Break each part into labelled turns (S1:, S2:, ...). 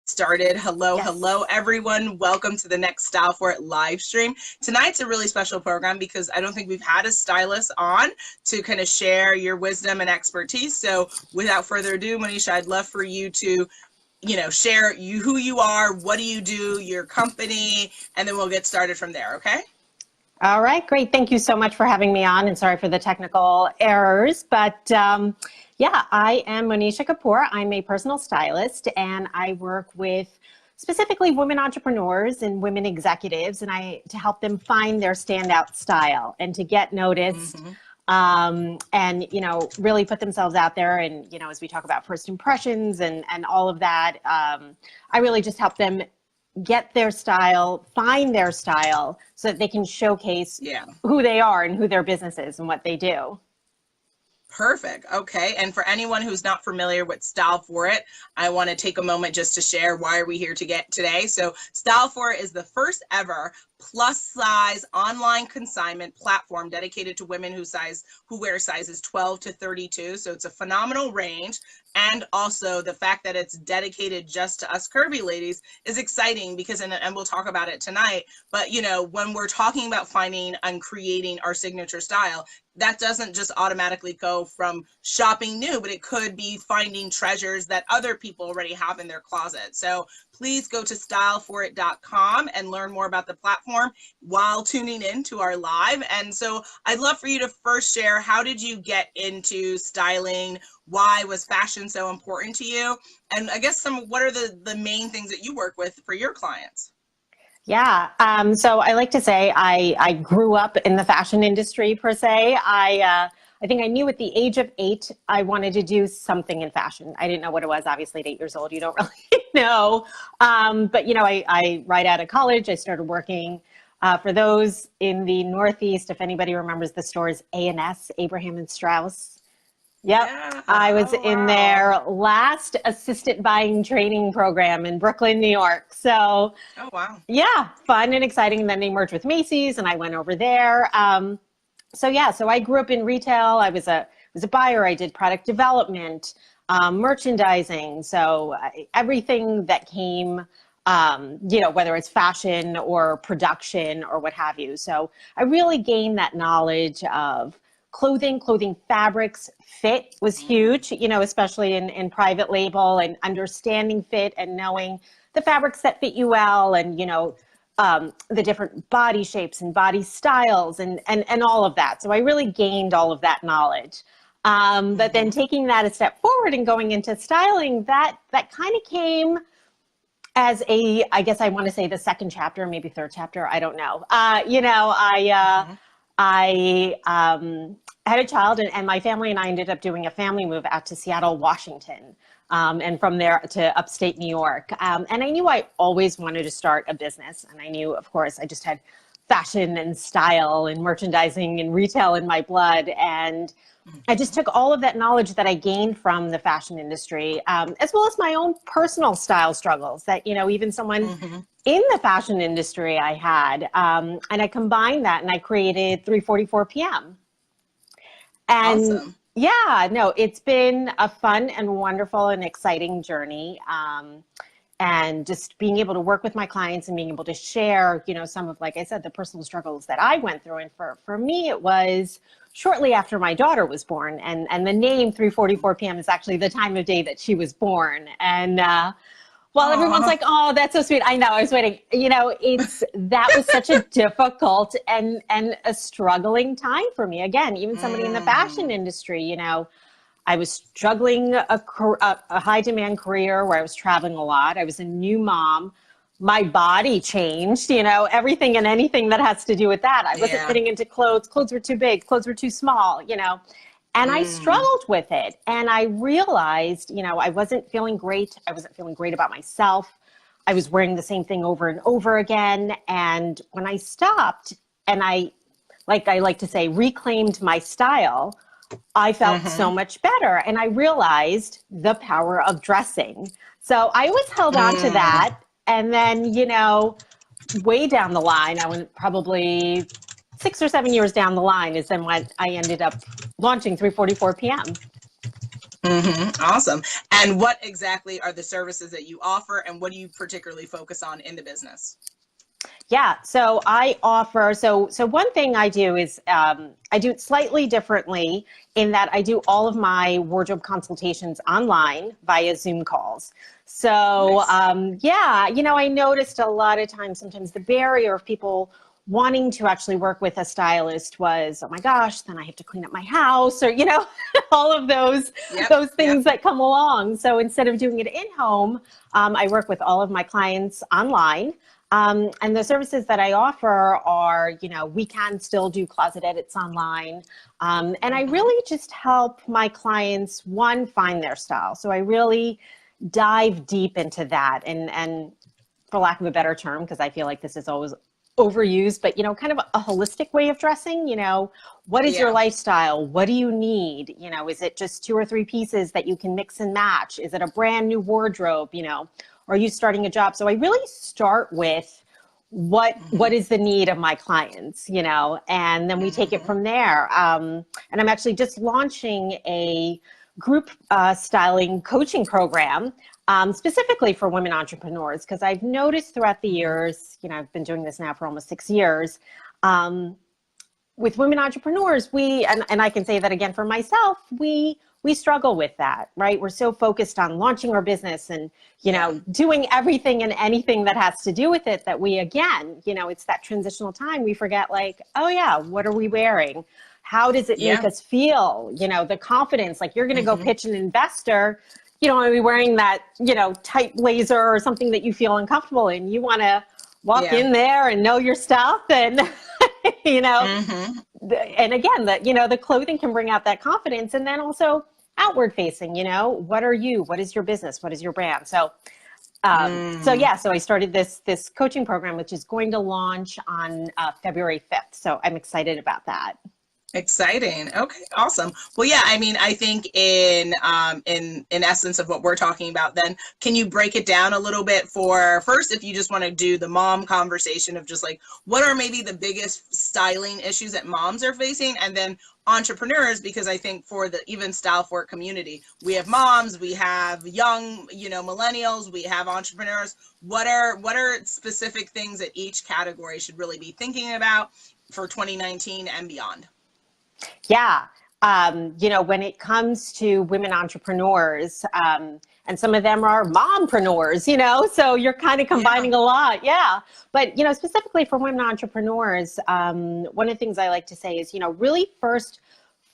S1: started. Hello,
S2: Yes.
S1: hello, everyone. Welcome to the next Style For It live stream. Tonight's a really special program because I don't think we've had a stylist on to kind of share your wisdom and expertise. So without further ado, Manisha, I'd love for you to share who you are, what do you do, your company, and then we'll get started from there, okay?
S2: All right, great. Thank you so much for having me on, and sorry for the technical errors. But yeah, I am Manisha Kapoor. I'm a personal stylist, and I work with specifically women entrepreneurs and women executives, and to help them find their standout style and to get noticed. And, really put themselves out there. And, as we talk about first impressions and all of that, I really just help them get their style, find their style so that they can showcase who they are and who their business is and what they do.
S1: Perfect. Okay. And for anyone who's not familiar with StyleForIt, I want to take a moment just to share why are we here today. So StyleForIt is the first ever plus size online consignment platform dedicated to women who wear sizes 12 to 32. So it's a phenomenal range. And also the fact that it's dedicated just to us curvy ladies is exciting because, and we'll talk about it tonight, but when we're talking about finding and creating our signature style, that doesn't just automatically go from shopping new, but it could be finding treasures that other people already have in their closet. So please go to StyleForIt.com and learn more about the platform while tuning in to our live. And so I'd love for you to first share, how did you get into styling? Why was fashion so important to you? And I guess what are the main things that you work with for your clients?
S2: Yeah. So I like to say I grew up in the fashion industry per se. I think I knew at the age of 8, I wanted to do something in fashion. I didn't know what it was. Obviously, at 8 years old, you don't really know. But, I right out of college, I started working for those in the Northeast. If anybody remembers the stores, A&S, Abraham and Strauss. Yep.
S1: Yeah.
S2: I was in their last assistant buying training program in Brooklyn, New York. So,
S1: oh, wow.
S2: Yeah, fun and exciting. And then they merged with Macy's and I went over there. So I grew up in retail. I was a buyer. I did product development, merchandising. So everything that came, whether it's fashion or production or what have you. So I really gained that knowledge of clothing fabrics. Fit was huge, especially in private label, and understanding fit and knowing the fabrics that fit you well, and the different body shapes and body styles and all of that. So I really gained all of that knowledge. But then taking that a step forward and going into styling, that kind of came as I guess I want to say the second chapter, maybe third chapter. I don't know. I had a child, and my family and I ended up doing a family move out to Seattle, Washington. And from there to upstate New York. And I knew I always wanted to start a business. And I knew, of course, I just had fashion and style and merchandising and retail in my blood. And I just took all of that knowledge that I gained from the fashion industry, as well as my own personal style struggles that, even someone in the fashion industry I had. And I combined that and I created 344 PM. And
S1: awesome.
S2: Yeah, no, it's been a fun and wonderful and exciting journey. And just being able to work with my clients and being able to share, some of, like I said, the personal struggles that I went through. And for me, it was shortly after my daughter was born. And the name 3:44 PM is actually the time of day that she was born. And while everyone's like, oh, that's so sweet. I know, I was waiting. That was such a difficult and a struggling time for me. Again, even somebody in the fashion industry, I was juggling a high demand career where I was traveling a lot. I was a new mom. My body changed, everything and anything that has to do with that. I wasn't fitting into clothes. Clothes were too big. Clothes were too small, And I struggled with it. And I realized, I wasn't feeling great. I wasn't feeling great about myself. I was wearing the same thing over and over again. And when I stopped and I like to say, reclaimed my style, I felt so much better. And I realized the power of dressing. So I always held on to that. And then, way down the line, I went probably 6 or 7 years down the line is then when I ended up launching 3:44 PM.
S1: Awesome. And what exactly are the services that you offer, and what do you particularly focus on in the business?
S2: Yeah, so I offer, so one thing I do is I do it slightly differently in that I do all of my wardrobe consultations online via Zoom calls. So
S1: Nice.
S2: yeah, I noticed a lot of times, sometimes the barrier of people wanting to actually work with a stylist was, oh my gosh, then I have to clean up my house, or all of those
S1: Yep.
S2: those
S1: Yep.
S2: things that come along. So instead of doing it in home, I work with all of my clients online. And the services that I offer are, we can still do closet edits online. And I really just help my clients, one, find their style. So I really dive deep into that. And for lack of a better term, because I feel like this is always overused, but, kind of a holistic way of dressing, what is your
S1: Yeah.
S2: lifestyle? What do you need? Is it just 2 or 3 pieces that you can mix and match? Is it a brand new wardrobe? Or are you starting a job? So I really start with what is the need of my clients, and then we take it from there. And I'm actually just launching a group styling coaching program specifically for women entrepreneurs, because I've noticed throughout the years, I've been doing this now for almost 6 years. With women entrepreneurs, and I can say that again for myself, we struggle with that, right? We're so focused on launching our business and, doing everything and anything that has to do with it that we, again, it's that transitional time. We forget, like, oh yeah, what are we wearing? How does it make
S1: Yeah.
S2: us feel? The confidence, like you're going to go pitch an investor, you don't want to be wearing that, tight blazer or something that you feel uncomfortable in. You want to walk
S1: Yeah.
S2: in there and know your stuff and,
S1: Mm-hmm.
S2: and again, the clothing can bring out that confidence, and then also outward facing, what are you, what is your business, what is your brand? So I started this coaching program, which is going to launch on February 5th. So I'm excited about that.
S1: Exciting. Okay, awesome. Well, yeah, I mean, I think in essence of what we're talking about, then can you break it down a little bit for first, if you just want to do the mom conversation of just like what are maybe the biggest styling issues that moms are facing, and then entrepreneurs, because I think for the even StyleForIt community, we have moms, we have young, millennials, we have entrepreneurs. What are specific things that each category should really be thinking about for 2019 and beyond?
S2: Yeah. When it comes to women entrepreneurs, and some of them are mompreneurs, so you're kind of combining a lot. Yeah. But, specifically for women entrepreneurs, one of the things I like to say is, really first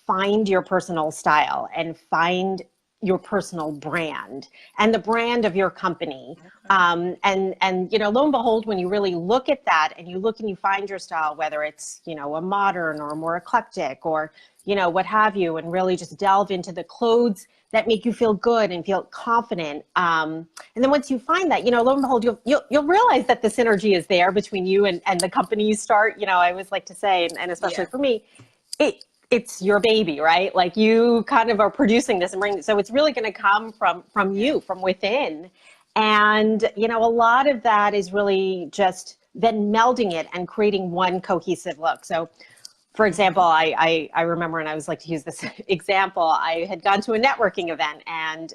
S2: find your personal style and find your personal brand and the brand of your company. And lo and behold, when you really look at that and you look and you find your style, whether it's, a modern or more eclectic or, what have you, and really just delve into the clothes that make you feel good and feel confident. And then once you find that, lo and behold, you'll realize that the synergy is there between you and the company you start. I always like to say, and especially for me, it's your baby, right? Like you kind of are producing this and bringing, so it's really going to come from you, from within. And, a lot of that is really just then melding it and creating one cohesive look. So for example, I remember, and I always like to use this example, I had gone to a networking event, and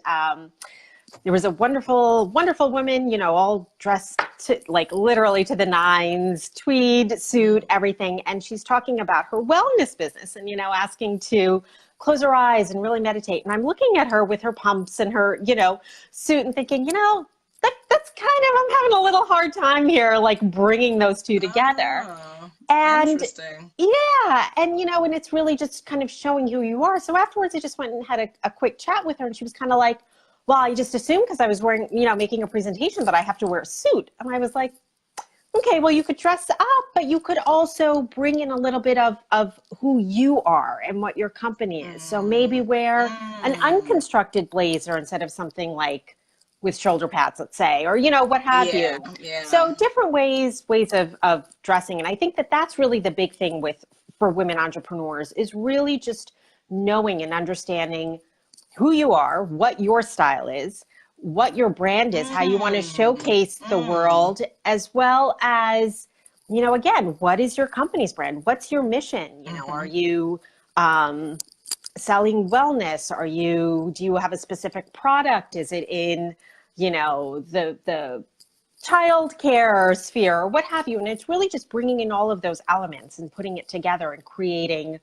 S2: there was a wonderful, wonderful woman, all dressed like literally to the nines, tweed suit, everything. And she's talking about her wellness business and, asking to close her eyes and really meditate. And I'm looking at her with her pumps and her, suit and thinking, that's kind of, I'm having a little hard time here, like bringing those two together. And
S1: interesting.
S2: yeah, and and it's really just kind of showing who you are. So afterwards, I just went and had a quick chat with her, and she was kind of like, well, I just assumed because I was wearing, making a presentation that I have to wear a suit. And I was like, okay, well, you could dress up, but you could also bring in a little bit of who you are and what your company is. So maybe wear an unconstructed blazer instead of something like with shoulder pads, let's say, or, what have you.
S1: Yeah.
S2: So different ways of dressing. And I think that that's really the big thing for women entrepreneurs is really just knowing and understanding who you are, what your style is, what your brand is, how you want to showcase the world, as well as, again, what is your company's brand? What's your mission? Are you, selling wellness? Do you have a specific product? Is it in, the childcare sphere or what have you? And it's really just bringing in all of those elements and putting it together and creating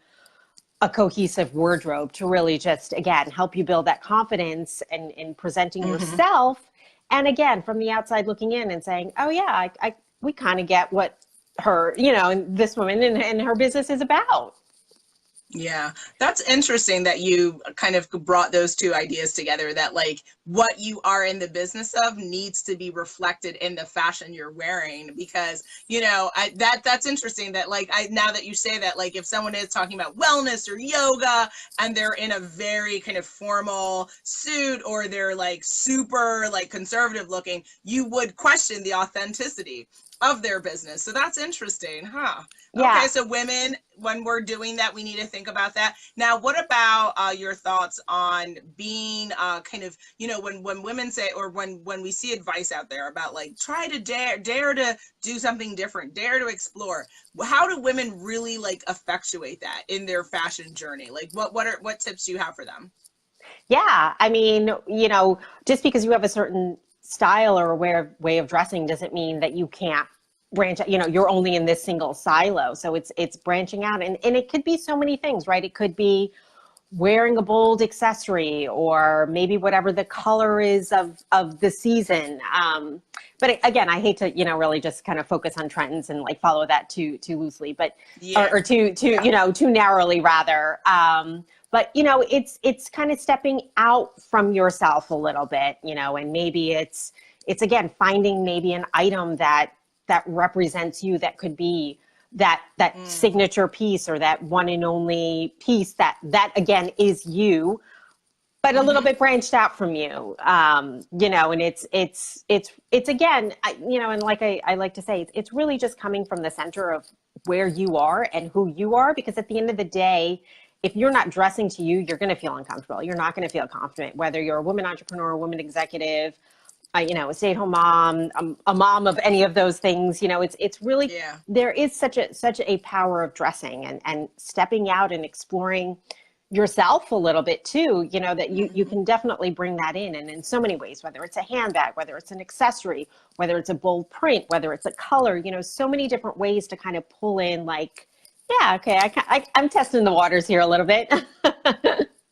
S2: a cohesive wardrobe to really just, again, help you build that confidence and in presenting yourself. And again, from the outside looking in and saying, oh yeah, we kind of get what her, and this woman and her business is about.
S1: Yeah, that's interesting that you kind of brought those two ideas together, that like what you are in the business of needs to be reflected in the fashion you're wearing, because, that's interesting that like, now that you say that, like if someone is talking about wellness or yoga and they're in a very kind of formal suit, or they're like super like conservative looking, you would question the authenticity of their business. So that's interesting, huh?
S2: Yeah.
S1: Okay, so women, when we're doing that, we need to think about that. Now, what about your thoughts on being kind of, when women say, or when we see advice out there about like, try to dare to do something different, dare to explore. How do women really like effectuate that in their fashion journey? Like what tips do you have for them?
S2: Yeah. I mean, just because you have a certain style or way of dressing doesn't mean that you can't branch out. You're only in this single silo. So it's branching out, and it could be so many things, right? It could be wearing a bold accessory, or maybe whatever the color is of the season. But again, I hate to, really just kind of focus on trends and like follow that too loosely, but,
S1: Yeah.
S2: or too, too narrowly rather. But, it's kind of stepping out from yourself a little bit, and maybe it's again, finding maybe an item that represents you, that could be that signature piece, or that one and only piece that again is you, but a little bit branched out from you. And it's again, and like I like to say, it's really just coming from the center of where you are and who you are, because at the end of the day, if you're not dressing to you, you're going to feel uncomfortable. You're not going to feel confident, whether you're a woman entrepreneur, a woman executive, a stay-at-home mom, a mom of any of those things. It's really, there is such a power of dressing and stepping out and exploring yourself a little bit too, that you can definitely bring that in. And in so many ways, whether it's a handbag, whether it's an accessory, whether it's a bold print, whether it's a color, so many different ways to kind of pull in like, yeah, okay, I'm testing the waters here a little bit.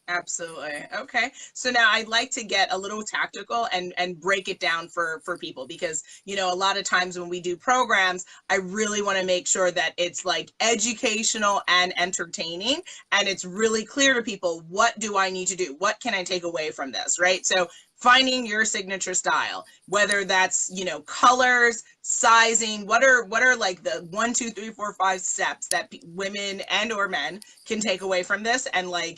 S1: Absolutely. Okay. So now I'd like to get a little tactical and break it down for people, because, a lot of times when we do programs, I really want to make sure that it's like educational and entertaining, and it's really clear to people, what do I need to do? What can I take away from this? Right. So finding your signature style, whether that's, colors, sizing, what are like the 1, 2, 3, 4, 5 steps that women and or men can take away from this, and like,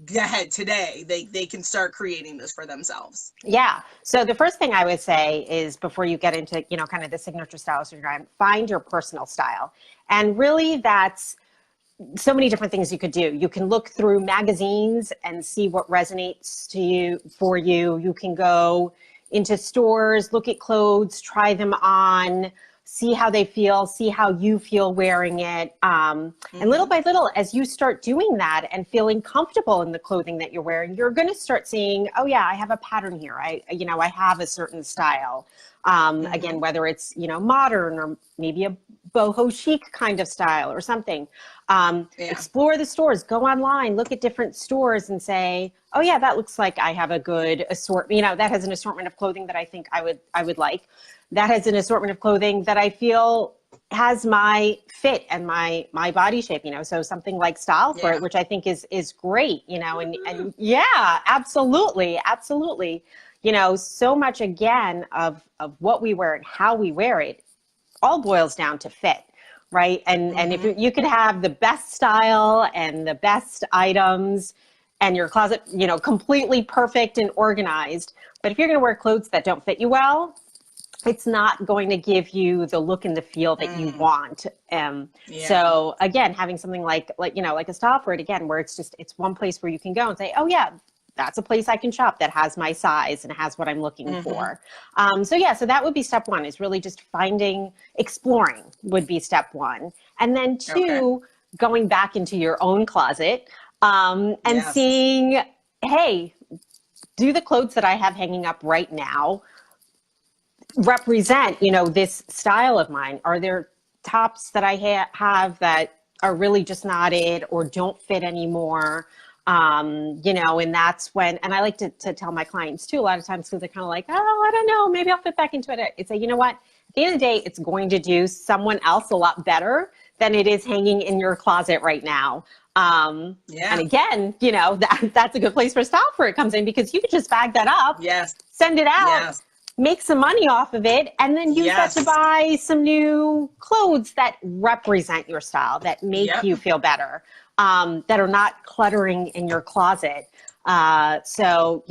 S1: go ahead today, they can start creating this for themselves.
S2: Yeah. So the first thing I would say is, before you get into, kind of the signature style, so you're find your personal style. And really that's so many different things you could do. You can look through magazines and see what resonates to you for you. You can go into stores, look at clothes, try them on, see how they feel, see how you feel wearing it. And little by little, as you start doing that and feeling comfortable in the clothing that you're wearing, you're going to start seeing, oh yeah, I have a pattern here. I have a certain style. Again, whether it's, modern, or maybe a boho chic kind of style or something. Explore the stores, go online, look at different stores and say, oh yeah, that looks like I have a good assortment. That has an assortment of clothing that I think I would like. That has an assortment of clothing that I feel has my fit and my body shape, so something like StyleForIt, which I think is great, and yeah, absolutely. So much again of what we wear and how we wear it all boils down to fit, right? And if you could have the best style and the best items and your closet, completely perfect and organized, but if you're going to wear clothes that don't fit you well, it's not going to give you the look and the feel that you want. So again, having something like a StyleForIt, again, where it's one place where you can go and say, oh yeah, that's a place I can shop that has my size and has what I'm looking for. So that would be step one, is really just exploring would be step one. And then two, going back into your own closet, and
S1: Yes.
S2: seeing, hey, do the clothes that I have hanging up right now represent, this style of mine? Are there tops that I have that are really just not it or don't fit anymore? And that's when, and I like to tell my clients too, a lot of times, because they're kind of like, oh, I don't know, maybe I'll fit back into it. It's like, you know what? At the end of the day, it's going to do someone else a lot better than it is hanging in your closet right now. And again, that's a good place for StyleForIt comes in, because you could just bag that up,
S1: Yes.
S2: send it out,
S1: Yes.
S2: make some money off of it, and then use that to buy some new clothes that represent your style, that make you feel better, that are not cluttering in your closet. So,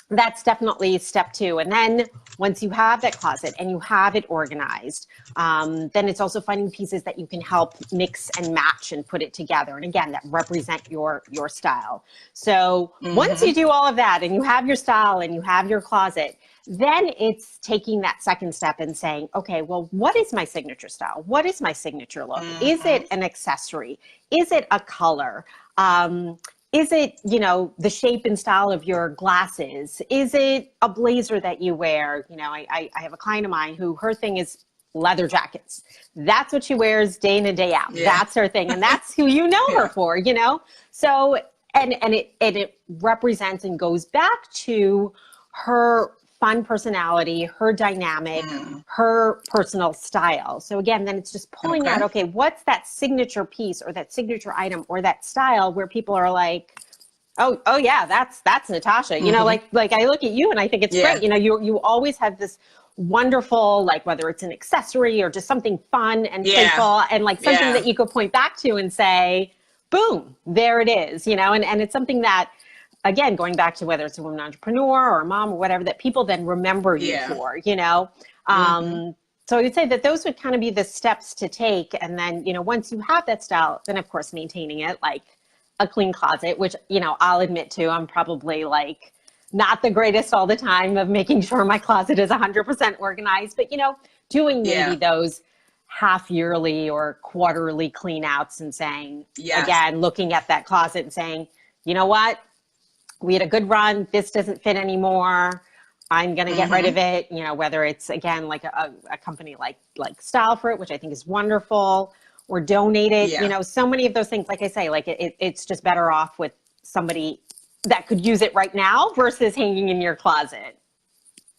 S2: that's definitely step two. And then once you have that closet and you have it organized, then it's also finding pieces that you can help mix and match and put it together. And again, that represent your style. So once you do all of that and you have your style and you have your closet, then it's taking that second step and saying, okay, well, what is my signature style? What is my signature look? Is it an accessory? Is it a color? Is it, the shape and style of your glasses? Is it a blazer that you wear? I have a client of mine who her thing is leather jackets. That's what she wears day in and day out. Yeah. That's her thing. And that's who her for, So, and it represents and goes back to her fun personality, her dynamic, her personal style. So again, then it's just pulling out, okay, what's that signature piece or that signature item or that style where people are like, oh yeah, that's Natasha. Like I look at you and I think it's great. You always have this wonderful, like whether it's an accessory or just something fun and playful and like something that you could point back to and say, boom, there it is, and it's something that, again, going back to whether it's a woman entrepreneur or a mom or whatever, that people then remember you for, So I would say that those would kind of be the steps to take. And then, once you have that style, then of course, maintaining it, like a clean closet, which, I'll admit to, I'm probably like not the greatest all the time of making sure my closet is 100% organized, but, doing maybe those half yearly or quarterly clean outs and saying, again, looking at that closet and saying, you know what? We had a good run. This doesn't fit anymore. I'm going to get rid of it. Whether it's, again, like a company like StyleForIt, which I think is wonderful, or donate it. So many of those things, like I say, like it's just better off with somebody that could use it right now versus hanging in your closet.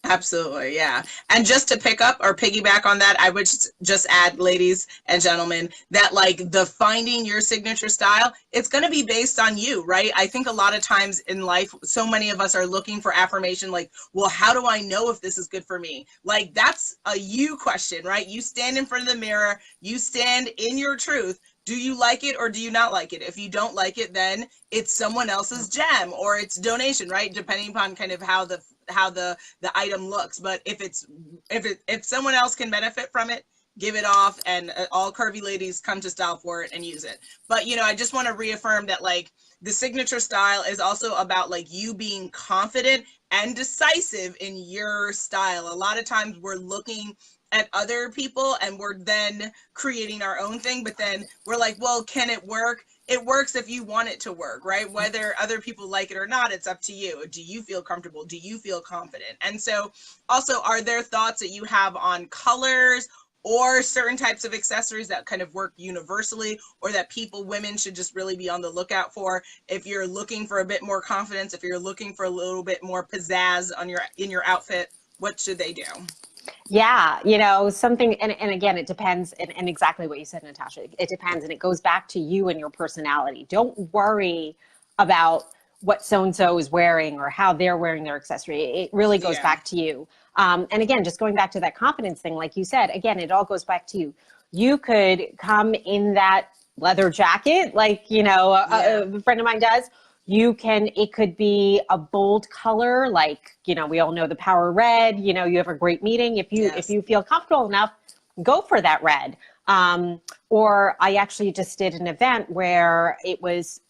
S1: Absolutely. Yeah. And just to pick up or piggyback on that, I would just add, ladies and gentlemen, that like the finding your signature style, it's going to be based on you, right? I think a lot of times in life, so many of us are looking for affirmation, like, well, how do I know if this is good for me? Like, that's a you question, right? You stand in front of the mirror, you stand in your truth. Do you like it or do you not like it? If you don't like it, then it's someone else's gem or it's donation, right? Depending upon kind of how the item looks. But if someone else can benefit from it, give it off, and all curvy ladies come to StyleForIt and use it. But I just want to reaffirm that like the signature style is also about like you being confident and decisive in your style. A lot of times we're looking at other people and we're then creating our own thing, but then we're like, well, can it work? It works if you want it to work, right? Whether other people like it or not, it's up to you. Do you feel comfortable? Do you feel confident? And so also, are there thoughts that you have on colors or certain types of accessories that kind of work universally, or that women should just really be on the lookout for? If you're looking for a bit more confidence, if you're looking for a little bit more pizzazz in your outfit, what should they do?
S2: Yeah, something, and again, it depends, and exactly what you said, Natasha, it depends, and it goes back to you and your personality. Don't worry about what so-and-so is wearing or how they're wearing their accessory. It really goes back to you. And again, just going back to that confidence thing, like you said, again, it all goes back to you. You could come in that leather jacket, like, a friend of mine does. It could be a bold color, like, we all know the power red, you have a great meeting. If you feel comfortable enough, go for that red. Or I actually just did an event where it was,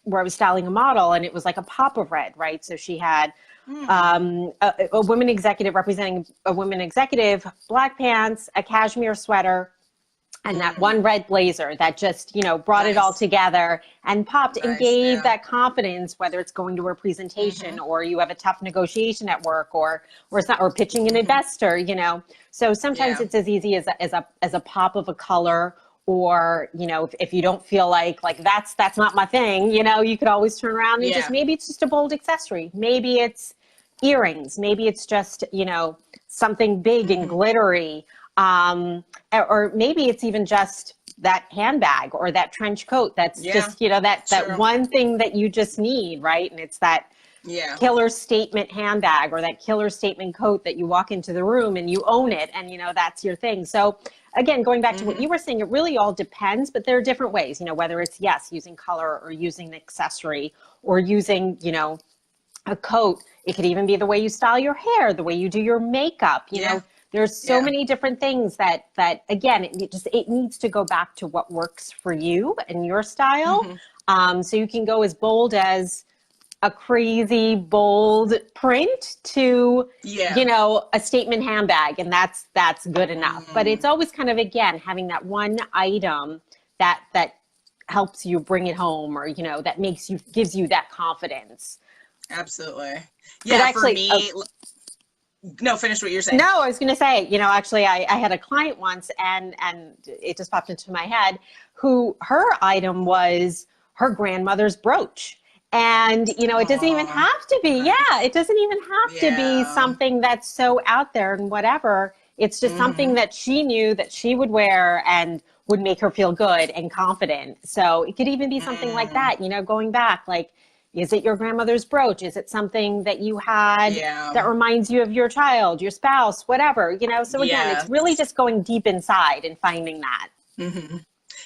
S2: where I was styling a model and it was like a pop of red, right? So she had a women executive representing a women executive, black pants, a cashmere sweater, And that one red blazer that just, you know, brought it all together and popped and gave that confidence, whether it's going to a presentation or you have a tough negotiation at work or it's not, or pitching an investor, you know. So sometimes it's as easy as a pop of a color, or, you know, if you don't feel like that's not my thing, you know, you could always turn around and just, maybe it's just a bold accessory. Maybe it's earrings. Maybe it's just, you know, something big and glittery. Or maybe it's even just that handbag or that trench coat that's just, you know, that one thing that you just need, right? And it's that killer statement handbag or that killer statement coat that you walk into the room and you own it, and, you know, that's your thing. So again, going back to what you were saying, it really all depends, but there are different ways, you know, whether it's, using color or using an accessory or using, you know, a coat. It could even be the way you style your hair, the way you do your makeup, you know. There's so many different things that again, it needs to go back to what works for you and your style. So you can go as bold as a crazy bold print to, you know, a statement handbag, and that's good enough. But it's always kind of, again, having that one item that helps you bring it home, or, you know, that gives you that confidence.
S1: Absolutely. Yeah, actually, for me, no, finish what you're saying.
S2: No, I was going to say, you know, actually, I had a client once, and it just popped into my head, who her item was her grandmother's brooch. And, you know, it doesn't even have to be, it doesn't even have to be something that's so out there and whatever. It's just something that she knew that she would wear and would make her feel good and confident. So it could even be something like that, you know, going back, like, is it your grandmother's brooch? Is it something that you had that reminds you of your child, your spouse, whatever, you know? So again, it's really just going deep inside and finding that.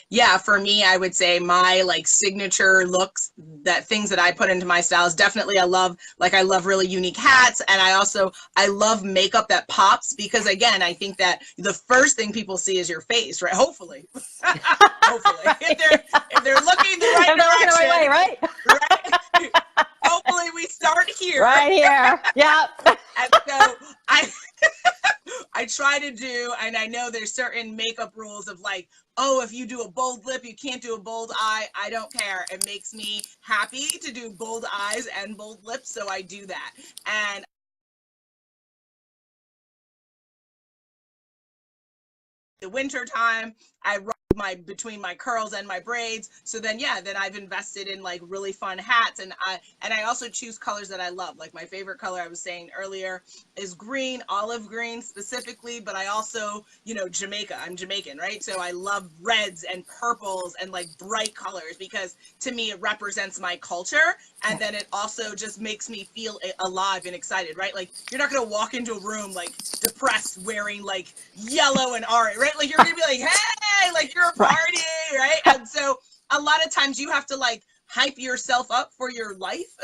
S1: Yeah, for me, I would say my like signature looks, that things that I put into my styles, definitely I love really unique hats. And I love makeup that pops, because again, I think that the first thing people see is your face, right? Hopefully. Hopefully. If they're looking the right direction,
S2: way, right?
S1: Right? Hopefully we start here.
S2: Right here. Yep.
S1: And so I try to do, and I know there's certain makeup rules of like, oh, if you do a bold lip, you can't do a bold eye. I don't care. It makes me happy to do bold eyes and bold lips, so I do that. And the winter time, I rub between my curls and my braids. So then I've invested in like really fun hats, and I also choose colors that I love. Like my favorite color, I was saying earlier, is green, olive green specifically, but I also, you know, I'm Jamaican, right? So I love reds and purples and like bright colors, because to me it represents my culture, and then it also just makes me feel alive and excited, right? Like you're not gonna walk into a room like depressed wearing like yellow and orange, right? Like you're gonna be like, hey, like you're a party, right? And so a lot of times you have to like hype yourself up for your life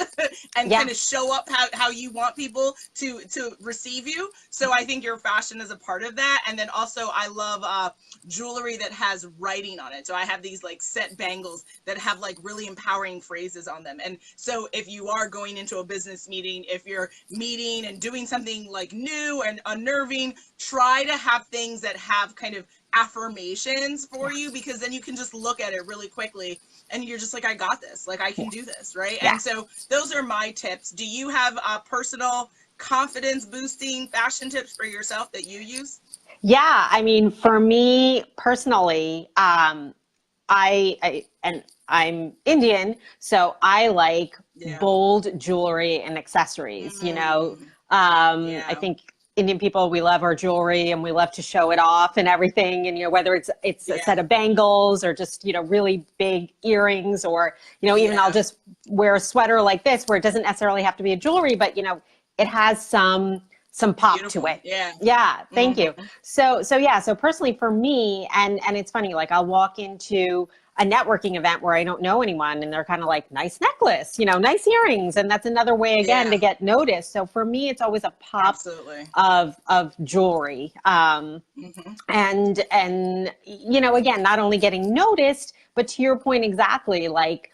S1: and kind of show up how you want people to receive you. So I think your fashion is a part of that. And then also I love jewelry that has writing on it. So I have these like set bangles that have like really empowering phrases on them. And so if you are going into a business meeting, if you're meeting and doing something like new and unnerving, try to have things that have kind of affirmations for you, because then you can just look at it really quickly and you're just like, I got this, like I can do this, right? And so those are my tips. Do you have personal confidence boosting fashion tips for yourself that you use?
S2: Yeah, I mean, for me personally, I'm Indian, so I like bold jewelry and accessories, you know. I think Indian people, we love our jewelry and we love to show it off and everything. And, you know, whether it's a set of bangles or just, you know, really big earrings, or, you know, even I'll just wear a sweater like this where it doesn't necessarily have to be a jewelry, but, you know, it has some pop to it. Yeah. Thank you. So personally for me, and it's funny, like I'll walk into a networking event where I don't know anyone and they're kind of like, nice necklace, you know, nice earrings. And that's another way again to get noticed. So for me, it's always a pop of jewelry. And, you know, again, not only getting noticed, but to your point exactly, like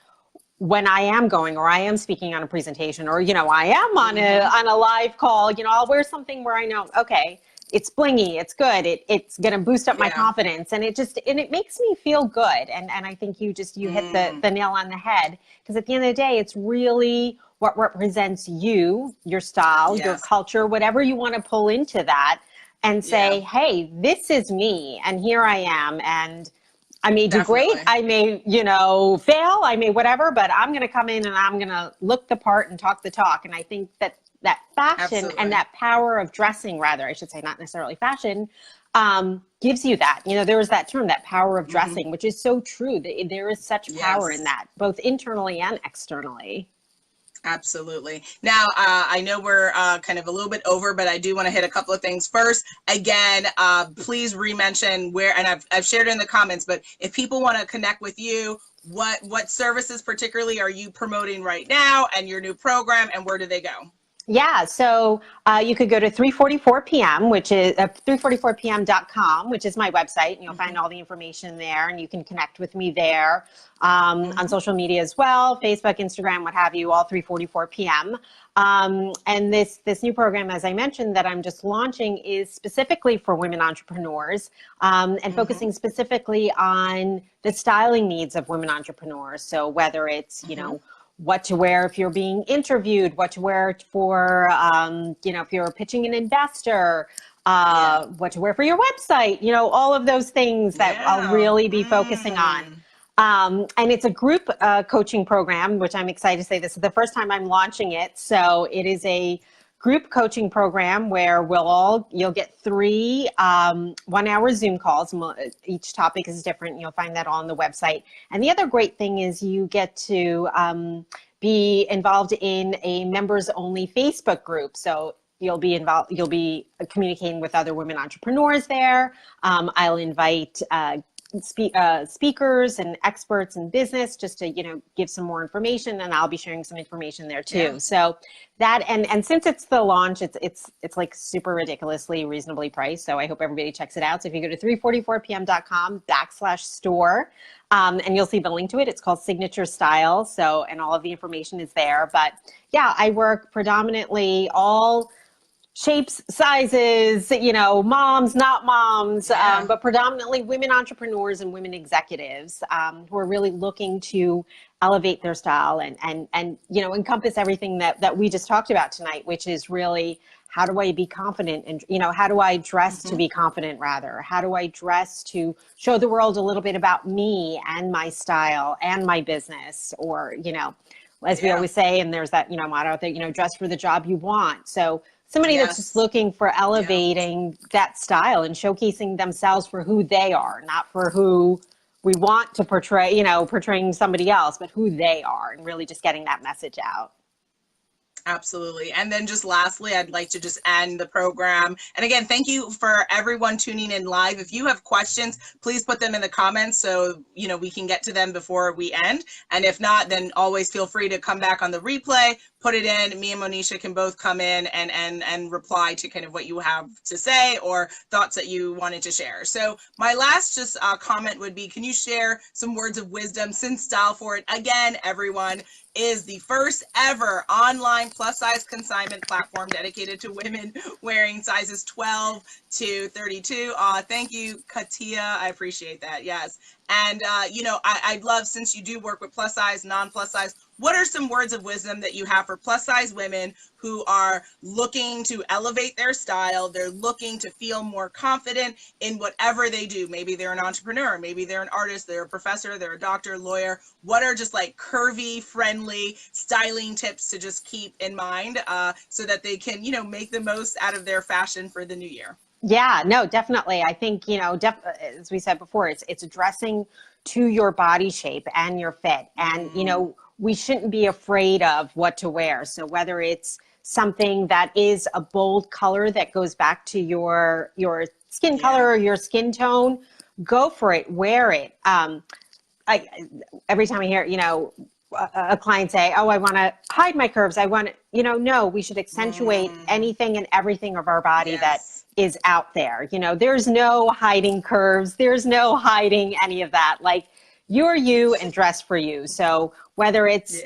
S2: when I am going, or I am speaking on a presentation, or, you know, I am on a live call, you know, I'll wear something where I know, okay, it's blingy, it's good, it's going to boost up my confidence, and it makes me feel good. And I think you hit the nail on the head, because at the end of the day, it's really what represents you, your style, your culture, whatever you want to pull into that and say, hey, this is me, and here I am, and I may do great, I may, fail, I may whatever, but I'm going to come in and I'm going to look the part and talk the talk. And I think that fashion and that power of dressing, rather, I should say, not necessarily fashion, gives you that. There was that term, that power of dressing, which is so true. There is such power in that, both internally and externally.
S1: Absolutely. Now, I know we're kind of a little bit over, but I do want to hit a couple of things. First, again, please re-mention where, and I've shared it in the comments, but if people want to connect with you, what services particularly are you promoting right now, and your new program, and where do they go?
S2: Yeah, so you could go to 344pm, which is 344pm.com, which is my website, and you'll find all the information there, and you can connect with me there on social media as well, Facebook, Instagram, what have you, all 344pm. And this new program, as I mentioned, that I'm just launching is specifically for women entrepreneurs, and focusing specifically on the styling needs of women entrepreneurs. So whether it's, what to wear if you're being interviewed, what to wear for, if you're pitching an investor, what to wear for your website, all of those things that I'll really be focusing on. And it's a group coaching program, which I'm excited to say this is the first time I'm launching it. So it is a group coaching program where you'll get 3 1-hour Zoom calls. Each topic is different. You'll find that all on the website. And the other great thing is you get to be involved in a members only Facebook group. So you'll be communicating with other women entrepreneurs there. I'll invite speakers and experts in business just to give some more information, and I'll be sharing some information there too. So that, and since it's the launch, it's like super ridiculously reasonably priced, so I hope everybody checks it out. So if you go to 344pm.com/store, and you'll see the link to it. It's called Signature Style, so, and all of the information is there. But yeah, I work predominantly all shapes, sizes, moms, not moms, but predominantly women entrepreneurs and women executives who are really looking to elevate their style and encompass everything that we just talked about tonight, which is really, how do I be confident, and how do I dress to be confident, rather? How do I dress to show the world a little bit about me and my style and my business, or as we always say, and there's that motto out there, dress for the job you want. So somebody that's just looking for elevating that style and showcasing themselves for who they are, not for who we want to portray, portraying somebody else, but who they are, and really just getting that message out.
S1: Absolutely. And then just lastly, I'd like to just end the program. And again, thank you for everyone tuning in live. If you have questions, please put them in the comments so, we can get to them before we end. And if not, then always feel free to come back on the replay, put it in. Me and Monisha can both come in and reply to kind of what you have to say or thoughts that you wanted to share. So my last just comment would be, can you share some words of wisdom, since StyleForIt, again, everyone, is the first ever online plus size consignment platform dedicated to women wearing sizes 12 to 32. Thank you, Katia. I appreciate that. Yes. And, I'd love, since you do work with plus size, non-plus size, what are some words of wisdom that you have for plus size women who are looking to elevate their style? They're looking to feel more confident in whatever they do. Maybe they're an entrepreneur, maybe they're an artist, they're a professor, they're a doctor, lawyer. What are just like curvy, friendly styling tips to just keep in mind so that they can, make the most out of their fashion for the new year?
S2: Yeah, no, definitely. I think, as we said before, it's addressing to your body shape and your fit. And, we shouldn't be afraid of what to wear. So whether it's something that is a bold color that goes back to your skin color or your skin tone, go for it, wear it. Every time I hear, a client say, oh, I want to hide my curves. I want to, no, we should accentuate anything and everything of our body that is out there. There's no hiding curves. There's no hiding any of that. Like, you're you and dress for you. So whether it's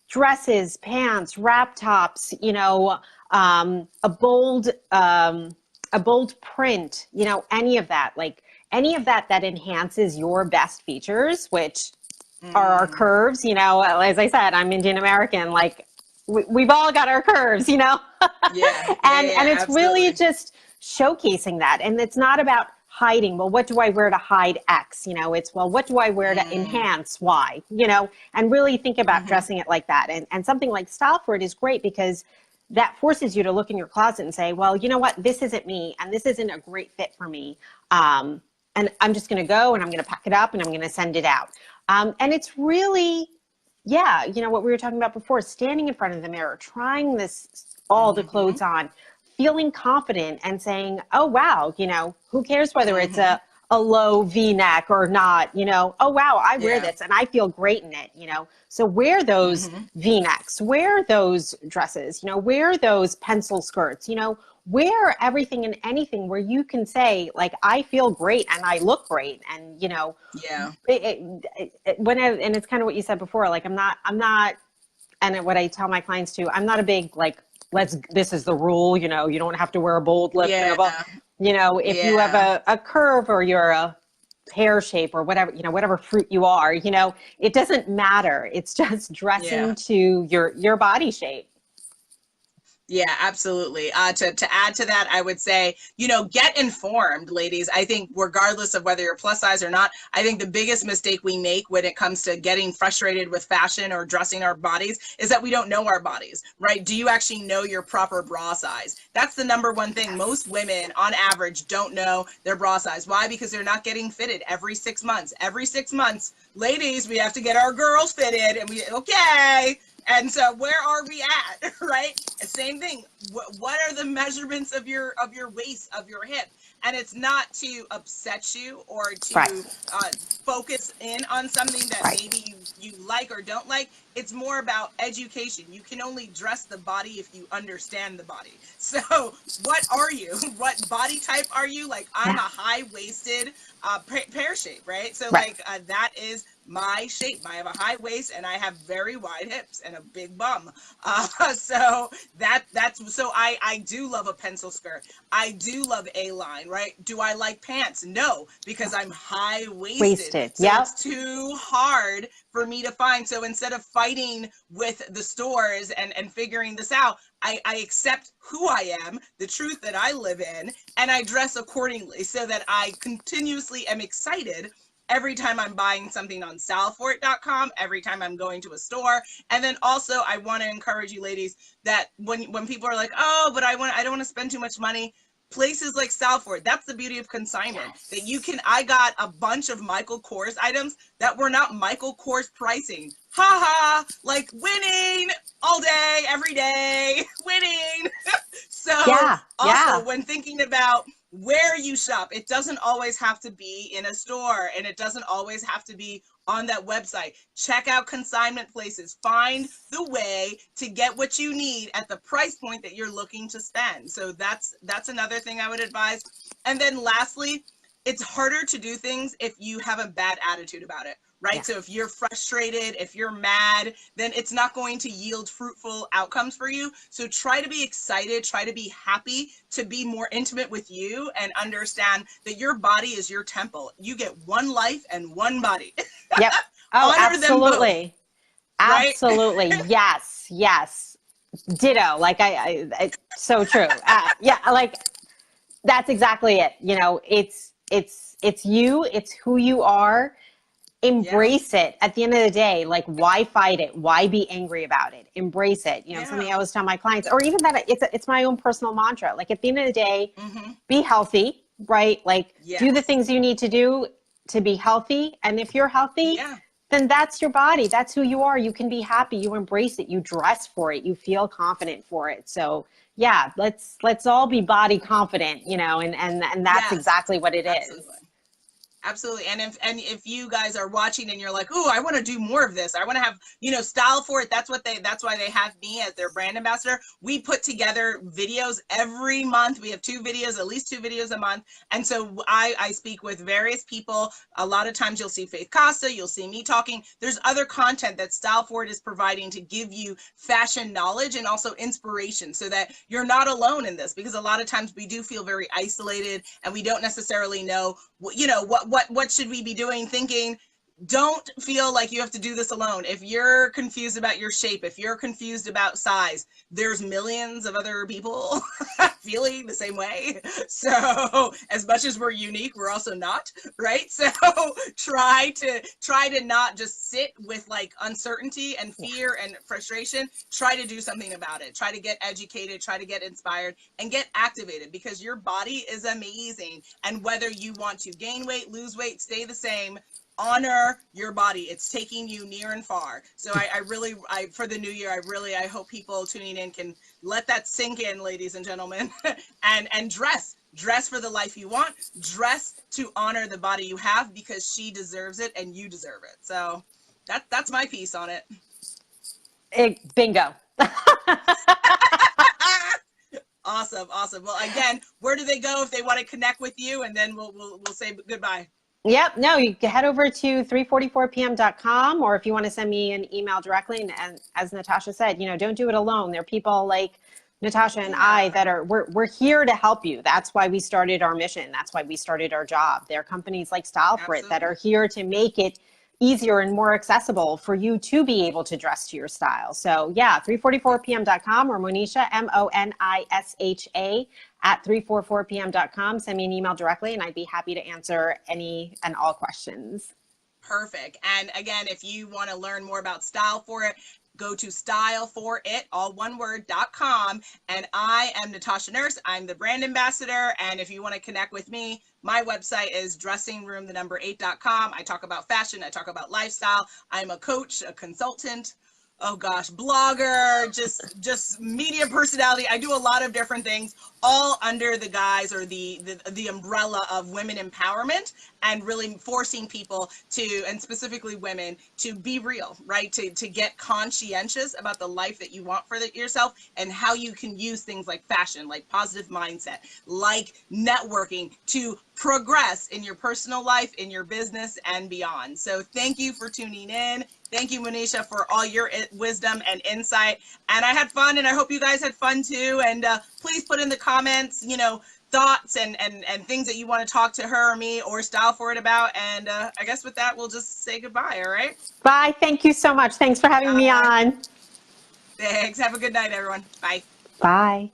S2: dresses, pants, wrap tops, a bold a bold print, you know, any of that, like any of that that enhances your best features, which are our curves. You know, as I said, I'm Indian American, like we've all got our curves, you know. And it's
S1: absolutely.
S2: really just showcasing that. And it's not about hiding, well, what do I wear to hide X? You know, it's, well, what do I wear to enhance Y? You know, and really think about dressing it like that. And something like StyleForIt is great because that forces you to look in your closet and say, well, you know what, this isn't me, and this isn't a great fit for me. And I'm just going to go and I'm going to pack it up and I'm going to send it out. And it's really, yeah, you know, what we were talking about before, standing in front of the mirror, trying all the clothes on, feeling confident and saying, oh, wow, you know, who cares whether it's a low V-neck or not, you know, oh, wow, I wear this and I feel great in it, you know. So wear those V-necks, wear those dresses, you know, wear those pencil skirts, you know, wear everything and anything where you can say, like, I feel great and I look great. And, you know, and it's kind of what you said before, like, I'm not, and what I tell my clients too, I'm not a big, like, this is the rule, you know, you don't have to wear a bold lip and a bold, you know, if you have a curve or you're a pear shape or whatever, you know, whatever fruit you are, you know, it doesn't matter. It's just dressing to your body shape.
S1: Yeah, absolutely. To add to that, I would say, you know, get informed, ladies. I think regardless of whether you're plus size or not, I think the biggest mistake we make when it comes to getting frustrated with fashion or dressing our bodies is that we don't know our bodies, right? Do you actually know your proper bra size? That's the number one thing. Most women on average don't know their bra size. Why? Because they're not getting fitted every 6 months. Every 6 months, ladies, we have to get our girls fitted, and okay. And so where are we at, right? Same thing. What are the measurements of your waist, of your hip? And it's not to upset you or to focus in on something that maybe you like or don't like. It's more about education. You can only dress the body if you understand the body. So what are you? What body type are you? Like, I'm a high-waisted pear shape, right? So like that is my shape. I have a high waist and I have very wide hips and a big bum. So I do love a pencil skirt. I do love A-line, right? Do I like pants? No, because I'm high waisted. So it's too hard for me to find. So instead of fighting with the stores and figuring this out, I accept who I am, the truth that I live in, and I dress accordingly so that I continuously am excited every time I'm buying something on StyleForIt.com, every time I'm going to a store. And then also I want to encourage you ladies that when people are like, oh, but I don't want to spend too much money, places like StyleForIt, that's the beauty of consignment, that you can, I got a bunch of Michael Kors items that were not Michael Kors pricing. Ha, like winning all day, every day, winning. So also when thinking about where you shop, it doesn't always have to be in a store, and it doesn't always have to be on that website. Check out consignment places. Find the way to get what you need at the price point that you're looking to spend. So that's another thing I would advise. And then lastly, it's harder to do things if you have a bad attitude about it, right? So if you're frustrated, if you're mad, then it's not going to yield fruitful outcomes for you. So try to be excited, try to be happy, to be more intimate with you and understand that your body is your temple. You get one life and one body.
S2: Yep. Oh,
S1: honor
S2: absolutely.
S1: Them both, right?
S2: Absolutely. Yes. Ditto. Like I so true. Like that's exactly it. You know, it's you, it's who you are. Embrace it. At the end of the day, like, why fight it? Why be angry about it? Embrace it. You know, something I always tell my clients, or even that it's my own personal mantra. Like, at the end of the day, be healthy, right? Like, do the things you need to do to be healthy. And if you're healthy, then that's your body. That's who you are. You can be happy. You embrace it. You dress for it. You feel confident for it. So yeah, let's all be body confident, you know, and that's exactly what it is.
S1: Absolutely. And if you guys are watching and you're like, "Ooh, I want to do more of this. I want to have, StyleForIt." That's why they have me as their brand ambassador. We put together videos every month. We have at least two videos a month. And so I speak with various people. A lot of times you'll see Faith Costa, you'll see me talking. There's other content that StyleForIt is providing to give you fashion knowledge and also inspiration so that you're not alone in this, because a lot of times we do feel very isolated and we don't necessarily know what should we be doing, thinking. Don't feel like you have to do this alone. If you're confused about your shape, if you're confused about size, there's millions of other people feeling the same way. So as much as we're unique, we're also not, right? So try to not just sit with like uncertainty and fear and frustration. Try to do something about it. Try to get educated, try to get inspired, and get activated, because your body is amazing. And whether you want to gain weight, lose weight, stay the same, honor your body. It's taking you near and far. So I really, for the new year, I hope people tuning in can let that sink in, ladies and gentlemen, and dress for the life you want, dress to honor the body you have, because she deserves it and you deserve it. So that's my piece on it.
S2: Bingo.
S1: Awesome. Well, again, where do they go if they want to connect with you? And then we'll say goodbye.
S2: Yep. No, you can head over to 344pm.com, or if you want to send me an email directly. And as Natasha said, don't do it alone. There are people like Natasha and I that we're here to help you. That's why we started our mission. That's why we started our job. There are companies like StyleForIt that are here to make it easier and more accessible for you to be able to dress to your style. So yeah, 344pm.com, or Monisha, MONISHA at 344pm.com. Send me an email directly and I'd be happy to answer any and all questions.
S1: Perfect. And again, if you want to learn more about StyleForIt, go to StyleForIt, all one word.com. And I am Natasha Nurse. I'm the brand ambassador. And if you want to connect with me, my website is dressingroom8.com. I talk about fashion. I talk about lifestyle. I'm a coach, a consultant, blogger, just media personality. I do a lot of different things, all under the guise or the umbrella of women empowerment, and really forcing people to, and specifically women, to be real, right? To get conscientious about the life that you want for yourself, and how you can use things like fashion, like positive mindset, like networking, to progress in your personal life, in your business, and beyond. So thank you for tuning in. Thank you, Monisha, for all your wisdom and insight. And I had fun, and I hope you guys had fun too. And please put in the comments, thoughts and things that you want to talk to her or me or StyleForIt about. And I guess with that, we'll just say goodbye, all right?
S2: Bye. Thank you so much. Thanks for having me on.
S1: Thanks. Have a good night, everyone. Bye.
S2: Bye.